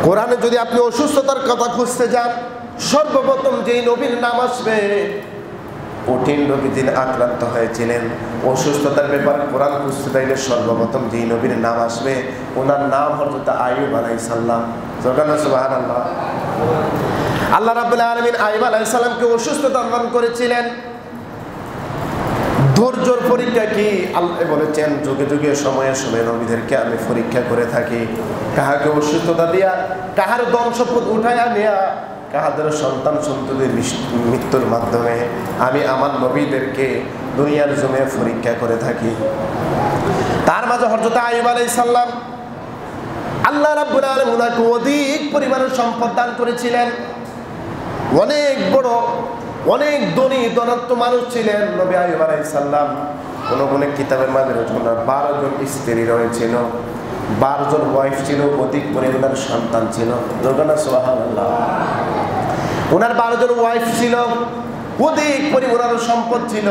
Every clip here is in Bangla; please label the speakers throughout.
Speaker 1: কোরআনে যদি আপনি অসুস্থতার কথা খুঁজতে যান, সর্বপ্রথম যেই নবীর নাম আসবে, কঠিন রোগে যিনি আক্রান্ত হয়েছিলেন, অসুস্থতার ব্যাপারে কোরআন খুঁজতে চাইলে সর্বপ্রথম যেই নবীর নাম আসবে, ওনার নাম হযরত আইয়ুব আলাইহিস সালাম। সুবহানাল্লাহ। আল্লাহ রাব্বুল আলামিন আইয়ুব আলাইহিস সালামকে অসুস্থতা দান করেছিলেন। ধৈর্যের পরীক্ষা কি? আল্লাহ বলেছেন, যুগে যুগে সময়ে সময়ে নবীদেরকে আমি পরীক্ষা করে থাকি। কাহাকে অসুস্থতা দিয়া, কাহার ধন সম্পদ উঠাইয়া নেয়া, কাহাদের সন্তান সন্ততির মৃত্যুর মাধ্যমে আমি আমার নবীদেরকে দুনিয়ার জমিনে পরীক্ষা করে থাকি। তার মাঝে হযরত আইয়ুব আলাইহিস সালাম আল্লাহ রাব্বুল আলামিন ওনাকে অধিক পরিমাণের সম্পদ দান করেছিলেন। অনেক বড়, অনেক ধনী ধনাত্ম মানুষ ছিলেন নবী আইয়ুব আলাইহিস সালাম। কোন কিতাবের মাঝে 12 জন স্ত্রী রয়েছিল, 12 জন ওয়াইফ ছিল, অধিক পরিমাণের সন্তান ছিল। সুবহানাল্লাহ। ওনার 12 জন ওয়াইফ ছিল, অধিক পরিমাণের সম্পদ ছিল,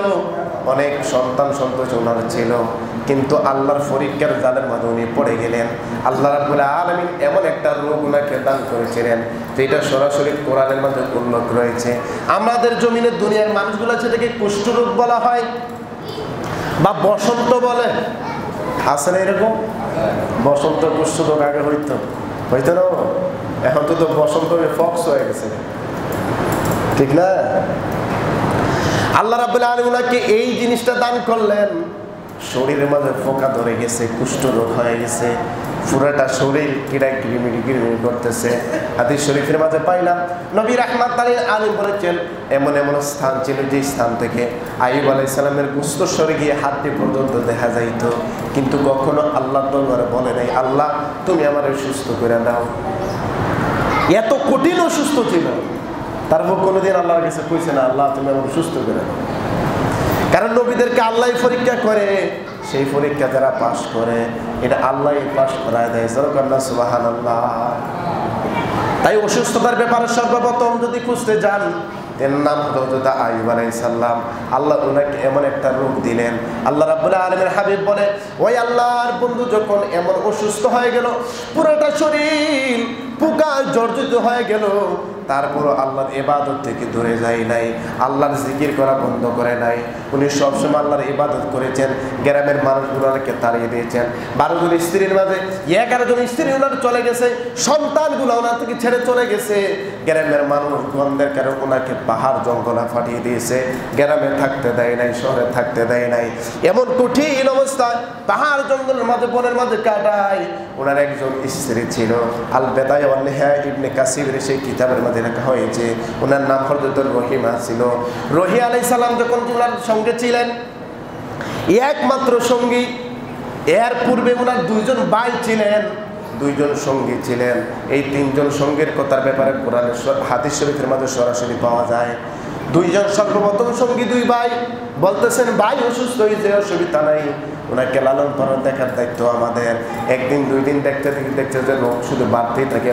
Speaker 1: অনেক সন্তান সন্ততি ওনার ছিল। কিন্তু আল্লাহর পরীক্ষার জালের মাঝে উনি পড়ে গেলেন। আল্লাহ রাব্বুল আলামিন এমন একটা রোগ ওনাকে দান করেছিলেন, যেটা সরাসরি কোরআনের মধ্যে উল্লেখ রয়েছে। আমাদের জমিনের দুনিয়ার মানুষগুলো সেটাকে কুষ্ঠরোগ বলা হয় বা বসন্ত বলে। আছে না এরকম? বসন্ত কুষ্ঠরোগ আগে হইতো না, এখন তো বসন্ত ফক্স হয়ে গেছে, ঠিক না? আল্লাহ রাব্বুল আলামিন ওনাকে এই জিনিসটা দান করলেন। শরীরের মাঝে ফোকা ধরে গেছে, কুষ্ঠরোগ হয়ে গেছে, পুরোটা শরীর কিড়াকিড়ি করতেছে। হাদিস শরীফের মাঝে পাইলাম নবী রাহমাতুল লিল আলামিন বলেছেন, এমন এমন স্থান ছিল যে স্থান থেকে আইয়ুব আলাইহিস সালামের গোশত সরে গিয়ে হাড়টি পর্যন্ত দেখা যাইত, কিন্তু কখনো আল্লাহর দরবারে বলে নাই, আল্লাহ তুমি আমারে সুস্থ করে দাও। এত কঠিন অসুস্থ ছিল, তারপর কোনোদিন আল্লাহর কাছে কইছে না, আল্লাহ তুমি আমাকে সুস্থ করে দাও। কারণ নবীদেরকে আল্লাহ পরীক্ষা করে, সেই পরীক্ষা যারা পাশ করে, এটা আল্লাহ পাশ করায় দেয়। সুবহানাল্লাহ। তাই অসুস্থতার ব্যাপারে সর্বপ্রথম যদি খুঁজতে যান, এর নাম হযরত আইয়ুব আলাইহিস সালাম। আল্লাহ ওনাকে এমন একটা রোগ দিলেন। আল্লাহ রাব্বুল আলামিনের হাবিব বলে, ওই আল্লাহর বন্ধু যখন এমন অসুস্থ হয়ে গেল, পুরোটা শরীর পোকায় জর্জরিত হয়ে গেল, তারপর আল্লাহর ইবাদত থেকে দূরে যায় নাই, আল্লাহর জিকির করা বন্ধ করে নাই। উনি সবসময় আল্লাহর ইবাদত করেছেন। গ্রামের মানুষগুলোকে তাড়িয়ে দিয়েছেন। 12 জন স্ত্রীর মাঝে 11 জন স্ত্রী ওনার চলে গেছে, সন্তানগুলো ওনার থেকে ছেড়ে চলে গেছে। গ্রামের মানুষ গন্ধের কারণে ওনাকে পাহাড় জঙ্গলে পাঠিয়ে দিয়েছে, গ্রামে থাকতে দেয় নাই, শহরে থাকতে দেয় নাই। এমন কঠিন অবস্থায় পাহাড় জঙ্গলের মাঝে, বনের মাঝে কাটায়। ওনার একজন স্ত্রী ছিল, আল বেদায়া ওয়ান নিহায়া ইবনে কাসিরের সেই কিতাবের মাঝে লেখা হয়েছে, ওনার নাম হযরত রহিমা ছিল। রহি আলাইহিস সালাম যখন ওনার সঙ্গে ছিলেন, একমাত্র সঙ্গী। এর পূর্বে ওনার 2 জন ভাই ছিলেন, 2 জন সঙ্গী ছিলেন। এই 3 জন সঙ্গীর কথার ব্যাপারে কোরআনের হাদিস শরীফের মাঝে সরাসরি পাওয়া যায়। 2 জন সর্বপ্রথম সঙ্গী, 2 ভাই বলতেছেন, ভাই অসুস্থ হয়েছে, অসুবিধা নাই, ওনাকে লালন পালন দেখার দায়িত্ব আমাদের। একদিন 2 দিন দেখতে যে রোগ শুধু বাড়তেই থাকে।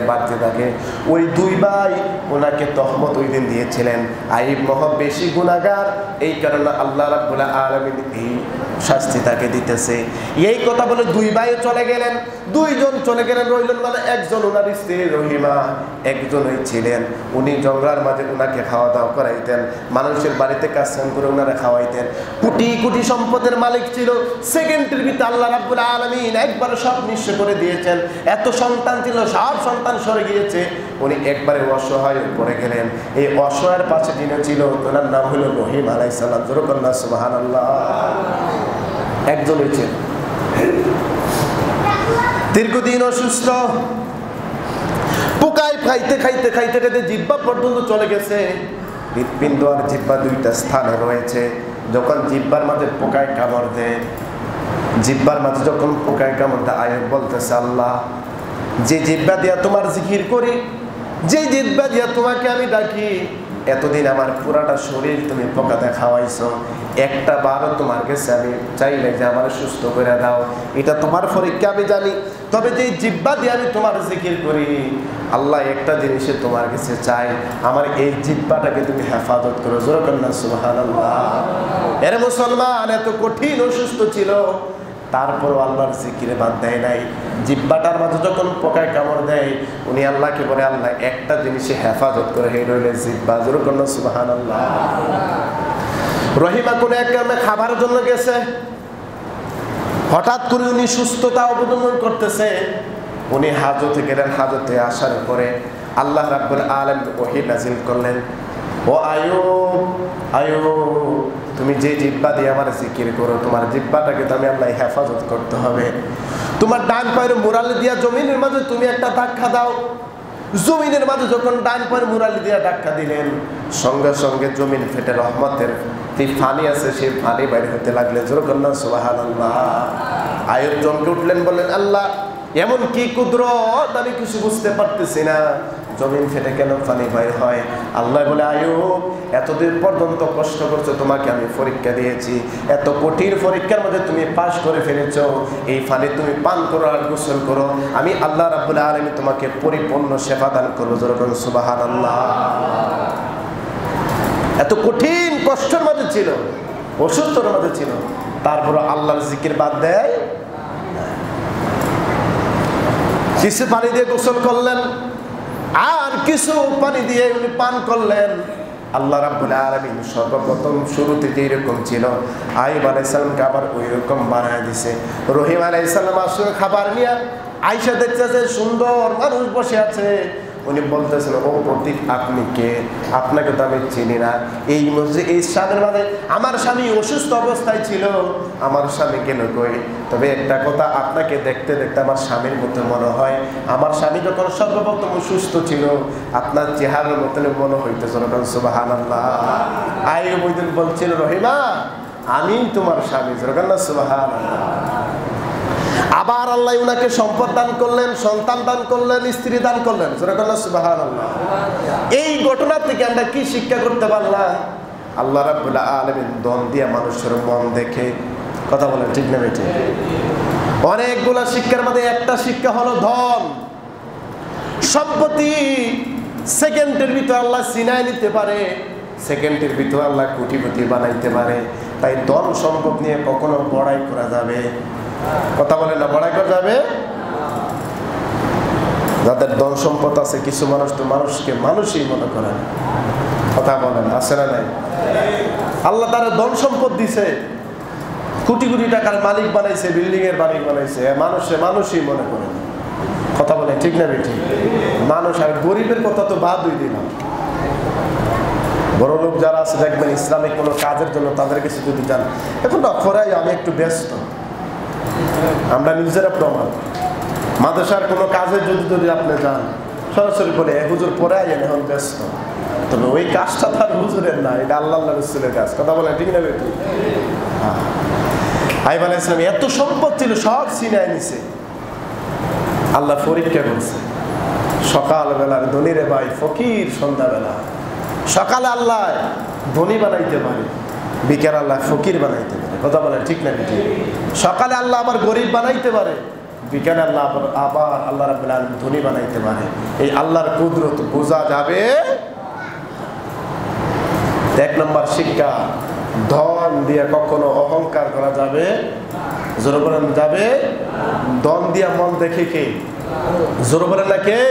Speaker 1: ওই 2 ভাই ওনাকে তহমত ওই দিন দিয়েছিলেন, আইয়ুব মহা বেশি গুনাহগার, এই কারণে আল্লাহ রাব্বুল আলামিন এই শাস্তি তাকে দিতেছে। এই কথা বলে 2 ভাই চলে গেলেন। 2 জন চলে গেলেন, রইলেন মানে একজন ওনার স্ত্রী রহিমা, একজনই ছিলেন। উনি জঙ্গলার মাঝে ওনাকে খাওয়া দাওয়া করাইতেন, মানুষের বাড়িতে কাজ করে ওনারা খাওয়াইতেন। কোটি কোটি সম্পদের মালিক ছিল। সেকেন্ডের ভিতরে আল্লাহ রাব্বুল আলামিন একবারে সব নিঃস্ব করে দিয়েছেন। এত সন্তান ছিল, সব সন্তান সরে গিয়েছে। উনি একবারে অসহায় পড়ে গেলেন। এই অসহায়ের পাশে যিনি ছিল, ওনার নাম হলো রহিম আলাইহিস সালাম। সুবহানাল্লাহ। একজনই ছিল, দীর্ঘদিন অসুস্থ, পোকায় খাইতে জিহ্বা পর্যন্ত চলে গেছে। হৃৎপিণ্ড আর জিহ্বা 2টা স্থানে রয়েছে। যখন জিহ্বার মাঝে পোকায় কামড় দেয়, জিহ্বার মাঝে যখন পোকায় কামড় দেয়, আয়াত বলতেছে, আল্লাহ যে জিহ্বা দিয়া তোমার জিকির করি, যে জিহ্বা দিয়া তোমাকে আমি ডাকি, এতদিন আমার পুরাটা শরীর তুমি পোকাতে খাওয়াইছো, একটা বারও তোমার কাছে আমি চাইলে যে আমার সুস্থ করে দাও, এটা তোমার পরীক্ষা আমি জানি। তবে যে জিহ্বা দিয়ে আমি তোমার জিকির করি, আল্লাহ একটা জিনিসে তোমার কাছে চাই, আমার এই জিহ্বাটাকে তুমি হেফাজত করো। জোরে বলেন সুবহানাল্লাহ। এর মুসলমান এত কঠিন অসুস্থ ছিল, তারপরও আল্লাহর জিকিরে বাদ দেয় নাই। জিহ্বাটার মাঝে যখন পোকায় কামড় দেয়, উনি আল্লাহকে বলে, আল্লাহ একটা জিনিসে হেফাজত করে, হে রইলে জিহ্বা। জোরে বলুন সুবহানাল্লাহ। রহিমা কোন এক গ্রামে খাবারের জন্য গেছে, হঠাৎ করে উনি সুস্থতা অবলম্বন করতেছে। উনি হাজতে গেলেন, হাজতে আসার পরে আল্লাহ রাব্বুল আলামিন ওহী নাজিল করলেন, ও আয়ুব, আয়ুব, তুমি যে জিহ্বা দিয়ে আমার জিকির করো, তোমার জিহ্বাটাকে তো আমি আল্লাহ হেফাজত করতে হবে। তোমার ডান পায়ের মুরালি দিয়া জমিনের মাঝে তুমি একটা ধাক্কা দাও। জমিনের মাঝে যখন ডান পায়ের মুরালি দিয়া ধাক্কা দিলেন, সঙ্গে সঙ্গে জমিন ফেটে রহমতের যে ফানি আছে সেই ফানি বাইরে হতে লাগলেন। জোরে বলুন সুবহানাল্লাহ। আয়ুব চমকে উঠলেন, বললেন, আল্লাহ এমন কি কুদরত, আমি কিছু বুঝতে পারতেছি না, জমিন ফেটে কেন পানি বাইর হয়? আল্লাহ বলে, আয়ুব এতদিন পর্যন্ত কষ্ট করছো, তোমাকে আমি পরীক্ষা দিয়েছি, এত কঠিন পরীক্ষার মধ্যে তুমি পাশ করে ফেলেছো, এই পানি তুমি পান করো আর গোসল করো, আমি আল্লাহ রাব্বুল আলামিন তোমাকে পরিপূর্ণ সেবা দান করবো। জোরে বলুন সুবহানাল্লাহ। এত কঠিন কষ্টের মধ্যে ছিল, অসুস্থতার মধ্যে ছিল, তারপর আল্লাহর জিকির বাদ দেয়। কিছু পানি দিয়ে গোসল করলেন, আর কিছু পানি দিয়ে উনি পান করলেন। আল্লাহ রাব্বুল আলামিন সর্বপ্রথম শুরুতে যেরকম ছিল, আইয়ুব আলাইহিস সালামকে আবার ওই রকম বানায় দিছে। রহিম আলাইহিস সালাম আসলে খাবার নিয়ে আয়েশা দেখতেছে সুন্দর মানুষ বসে আছে। উনি বলতেছেন, ও প্রতীক, আপনি কে? আপনাকে তো আমি চিনি না। এই স্বামীর মাঝে আমার স্বামী অসুস্থ অবস্থায় ছিল, আমার স্বামী গেল কই? তবে একটা কথা, আপনাকে দেখতে দেখতে আমার স্বামীর মতো মনে হয়। আমার স্বামী যখন সর্বপ্রথম অসুস্থ ছিল, আপনার চেহারার মতন মনে হইতেছে। সুবহানাল্লাহ। আইয়ুব ওই দিন বলছিল, রহিমা আমি তোমার স্বামী। সুবহানাল্লাহ। আবার আল্লাহ উনাকে সম্পদ দান করলেন, সন্তান দান করলেন, স্ত্রী দান করলেন। সুবহানাল্লাহ। এই ঘটনা থেকে আমরা কি শিক্ষা করতে পারলাম? আল্লাহ রাব্বুল আলামিন দন দিয়া মানুষের মন দেখে। কথা বলেন ঠিক না বেঠিক? অনেকগুলা শিক্ষার মধ্যে একটা শিক্ষা হলো ধন সম্পত্তি সেকেন্ডের ভিতরে আল্লাহ চিনায় নিতে পারে, সেকেন্ডের ভিতরে আল্লাহ কোটিপতি বানাইতে পারে। তাই ধন সম্পদ নিয়ে কখনো বড়াই করা যাবে? কথা বলে না, বড়াই করা যাবে? যাদের ধন সম্পদ আছে, কিছু মানুষ তো মানুষকে মানুষই মনে করেন। কথা বলেন, আছে না নাই? আল্লাহ তারা ধন সম্পদ দিছে, কোটি কোটি টাকার মালিক বানাইছে, বিল্ডিং এর মালিক বানাইছে, মানুষই মনে করেন। কথা বলেন ঠিক না বেঠিক? মানুষ। আর গরিবের কথা তো বাদ দিলাম। বড় লোক যারা আছে দেখবেন, ইসলামিক কোনো কাজের জন্য তাদের কাছে যদি যান, এখন অফরাই আমি একটু ব্যস্ত, আমরা নিজেরা প্রমাণ। মাদ্রাসার কোনো কাজে যদি আপনি যান, সরাসরি বলে হুজুর পরে আইয়েন, এখন ব্যস্ত। তবে ওই কাজটা তার হুজুরের না, এটা আল্লাহ রাসূলের কাজ। কথা বলে ঠিক না বেঠিক? আইয়ুব আলাইহিস সালাম এত সম্পদ ছিল, সব ছিনায় নিছে। আল্লাহ পরীক্ষা করছে। সকালবেলার ধনী রে ভাই, ফকির সন্ধ্যাবেলা। সকালে আল্লাহ ধনী বানাইতে পারে, বিকেল আল্লাহ ফকির বানাইতে পারে। কথা বলে ঠিক না বেঠিক? সকালে আল্লাহ আবার গরিব বানাইতে পারে, বিকেলে আল্লাহ আবার আল্লাহ রাব্বুল আলামিন ধনী বানাইতে পারে। এই আল্লাহর কুদরত বোঝা যাবে। এক নম্বর শিক্ষা, ধন দিয়ে কখনো অহংকার করা যাবে? জোরে বলেন যাবে? ধন দিয়া মন দেখে কে? জোরে বলেন না কে?